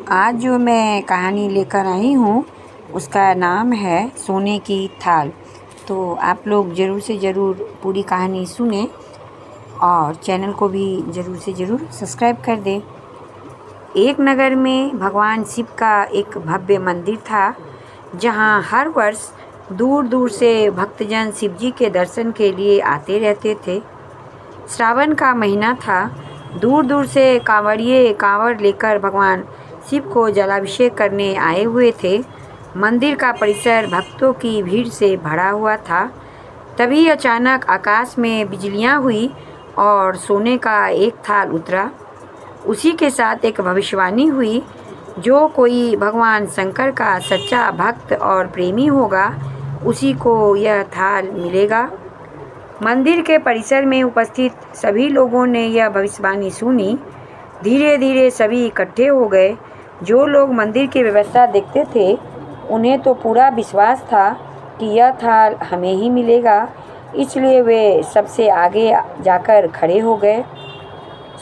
आज जो मैं कहानी लेकर आई हूँ उसका नाम है सोने की थाल। तो आप लोग ज़रूर से ज़रूर पूरी कहानी सुने और चैनल को भी ज़रूर से ज़रूर सब्सक्राइब कर दें। एक नगर में भगवान शिव का एक भव्य मंदिर था, जहाँ हर वर्ष दूर दूर से भक्तजन शिव जी के दर्शन के लिए आते रहते थे। श्रावण का महीना था। दूर दूर से कांवड़िए कांवड़ लेकर भगवान शिव को जलाभिषेक करने आए हुए थे। मंदिर का परिसर भक्तों की भीड़ से भरा हुआ था। तभी अचानक आकाश में बिजलियां हुई और सोने का एक थाल उतरा। उसी के साथ एक भविष्यवाणी हुई, जो कोई भगवान शंकर का सच्चा भक्त और प्रेमी होगा, उसी को यह थाल मिलेगा। मंदिर के परिसर में उपस्थित सभी लोगों ने यह भविष्यवाणी सुनी। धीरे धीरे सभी इकट्ठे हो गए। जो लोग मंदिर की व्यवस्था देखते थे, उन्हें तो पूरा विश्वास था कि यह थाल हमें ही मिलेगा, इसलिए वे सबसे आगे जाकर खड़े हो गए।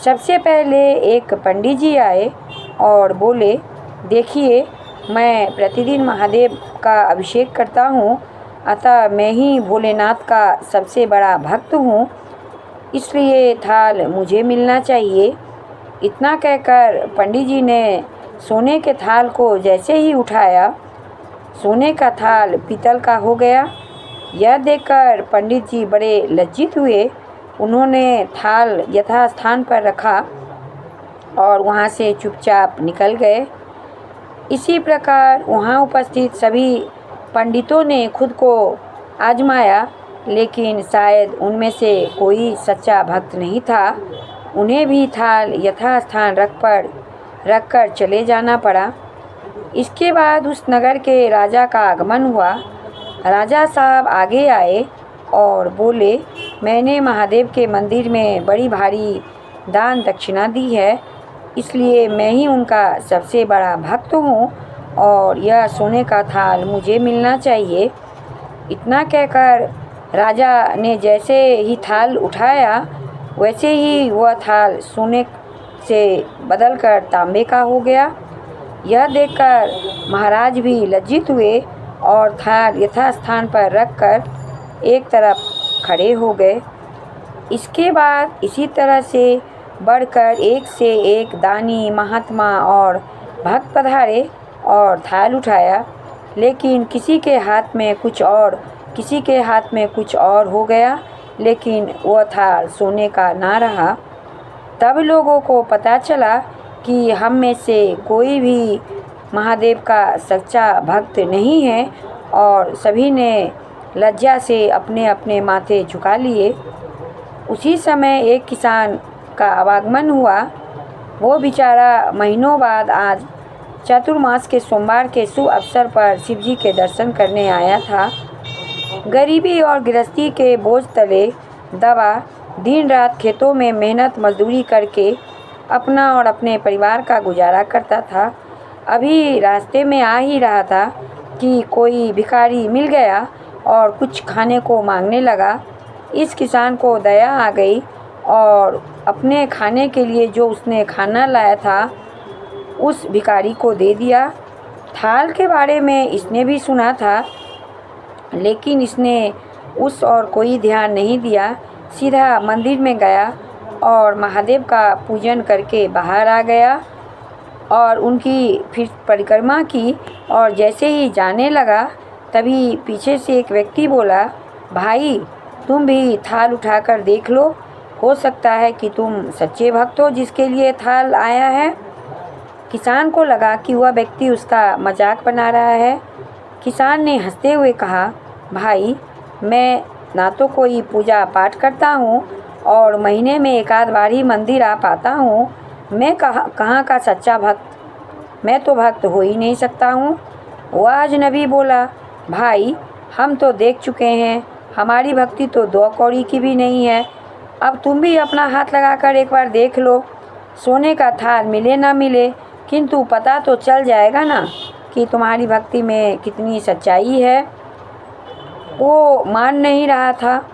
सबसे पहले एक पंडित जी आए और बोले, देखिए, मैं प्रतिदिन महादेव का अभिषेक करता हूँ, अतः मैं ही भोलेनाथ का सबसे बड़ा भक्त हूँ, इसलिए थाल मुझे मिलना चाहिए। इतना कहकर पंडित जी ने सोने के थाल को जैसे ही उठाया, सोने का थाल पीतल का हो गया। यह देखकर पंडित जी बड़े लज्जित हुए। उन्होंने थाल यथास्थान पर रखा और वहाँ से चुपचाप निकल गए। इसी प्रकार वहाँ उपस्थित सभी पंडितों ने खुद को आजमाया, लेकिन शायद उनमें से कोई सच्चा भक्त नहीं था। उन्हें भी थाल यथास्थान रखकर चले जाना पड़ा। इसके बाद उस नगर के राजा का आगमन हुआ। राजा साहब आगे आए और बोले, मैंने महादेव के मंदिर में बड़ी भारी दान दक्षिणा दी है, इसलिए मैं ही उनका सबसे बड़ा भक्त हूँ और यह सोने का थाल मुझे मिलना चाहिए। इतना कहकर राजा ने जैसे ही थाल उठाया, वैसे ही वह थाल सोने से बदलकर तांबे का हो गया। यह देखकर महाराज भी लज्जित हुए और थाल यथास्थान पर रखकर एक तरफ खड़े हो गए। इसके बाद इसी तरह से बढ़कर एक से एक दानी, महात्मा और भक्त पधारे और थाल उठाया, लेकिन किसी के हाथ में कुछ और हो गया, लेकिन वह थाल सोने का ना रहा। तब लोगों को पता चला कि हम में से कोई भी महादेव का सच्चा भक्त नहीं है और सभी ने लज्जा से अपने अपने माथे झुका लिए। उसी समय एक किसान का आवागमन हुआ। वो बेचारा महीनों बाद आज चातुर्मास के सोमवार के शुभ अवसर पर शिव जी के दर्शन करने आया था। गरीबी और गृहस्थी के बोझ तले दबा दिन रात खेतों में मेहनत मजदूरी करके अपना और अपने परिवार का गुजारा करता था। अभी रास्ते में आ ही रहा था कि कोई भिखारी मिल गया और कुछ खाने को मांगने लगा। इस किसान को दया आ गई और अपने खाने के लिए जो उसने खाना लाया था, उस भिखारी को दे दिया। थाल के बारे में इसने भी सुना था, लेकिन इसने उस और कोई ध्यान नहीं दिया। सीधा मंदिर में गया और महादेव का पूजन करके बाहर आ गया और उनकी फिर परिक्रमा की। और जैसे ही जाने लगा, तभी पीछे से एक व्यक्ति बोला, भाई, तुम भी थाल उठाकर देख लो, हो सकता है कि तुम सच्चे भक्त हो जिसके लिए थाल आया है। किसान को लगा कि वह व्यक्ति उसका मजाक बना रहा है। किसान ने हंसते हुए कहा, भाई, मैं ना तो कोई पूजा पाठ करता हूँ और महीने में एक आध बार ही मंदिर आ पाता हूँ। मैं कहाँ का सच्चा भक्त? मैं तो भक्त हो ही नहीं सकता हूँ। वह अजनबी बोला, भाई, हम तो देख चुके हैं, हमारी भक्ति तो 2 कौड़ी की भी नहीं है। अब तुम भी अपना हाथ लगाकर एक बार देख लो। सोने का थाल मिले ना मिले, किंतु पता तो चल जाएगा ना कि तुम्हारी भक्ति में कितनी सच्चाई है। वो मान नहीं रहा था।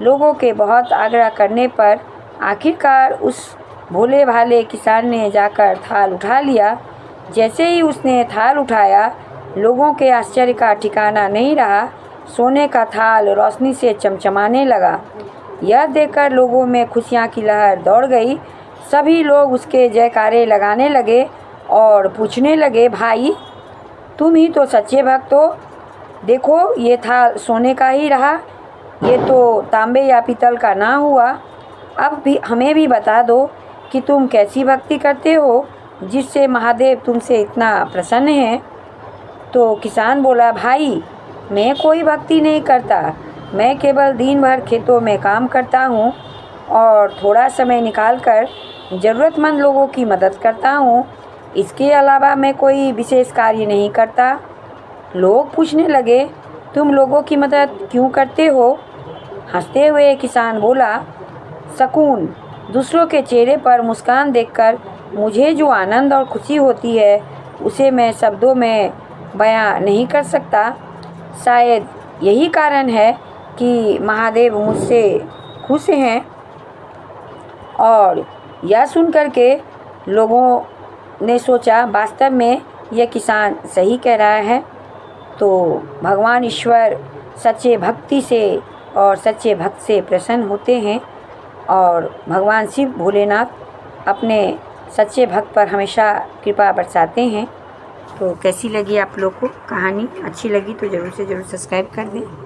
लोगों के बहुत आग्रह करने पर आखिरकार उस भोले भाले किसान ने जाकर थाल उठा लिया। जैसे ही उसने थाल उठाया, लोगों के आश्चर्य का ठिकाना नहीं रहा। सोने का थाल रोशनी से चमचमाने लगा। यह देखकर लोगों में खुशियाँ की लहर दौड़ गई। सभी लोग उसके जयकारे लगाने लगे और पूछने लगे, भाई तुम ही तो सच्चे भक्त हो। देखो ये थाल सोने का ही रहा, ये तो तांबे या पीतल का ना हुआ। अब भी हमें भी बता दो कि तुम कैसी भक्ति करते हो जिससे महादेव तुमसे इतना प्रसन्न हैं। तो किसान बोला, भाई मैं कोई भक्ति नहीं करता, मैं केवल दिन भर खेतों में काम करता हूँ और थोड़ा समय निकालकर ज़रूरतमंद लोगों की मदद करता हूँ। इसके अलावा मैं कोई विशेष कार्य नहीं करता। लोग पूछने लगे, तुम लोगों की मदद क्यों करते हो? हंसते हुए किसान बोला, सकून, दूसरों के चेहरे पर मुस्कान देखकर मुझे जो आनंद और खुशी होती है उसे मैं शब्दों में बयां नहीं कर सकता। शायद यही कारण है कि महादेव मुझसे खुश हैं। और यह सुनकर के लोगों ने सोचा, वास्तव में यह किसान सही कह रहा है। तो भगवान ईश्वर सच्चे भक्ति से और सच्चे भक्त से प्रसन्न होते हैं और भगवान शिव भोलेनाथ अपने सच्चे भक्त पर हमेशा कृपा बरसाते हैं। तो कैसी लगी आप लोग को कहानी? अच्छी लगी तो ज़रूर से ज़रूर सब्सक्राइब कर दें।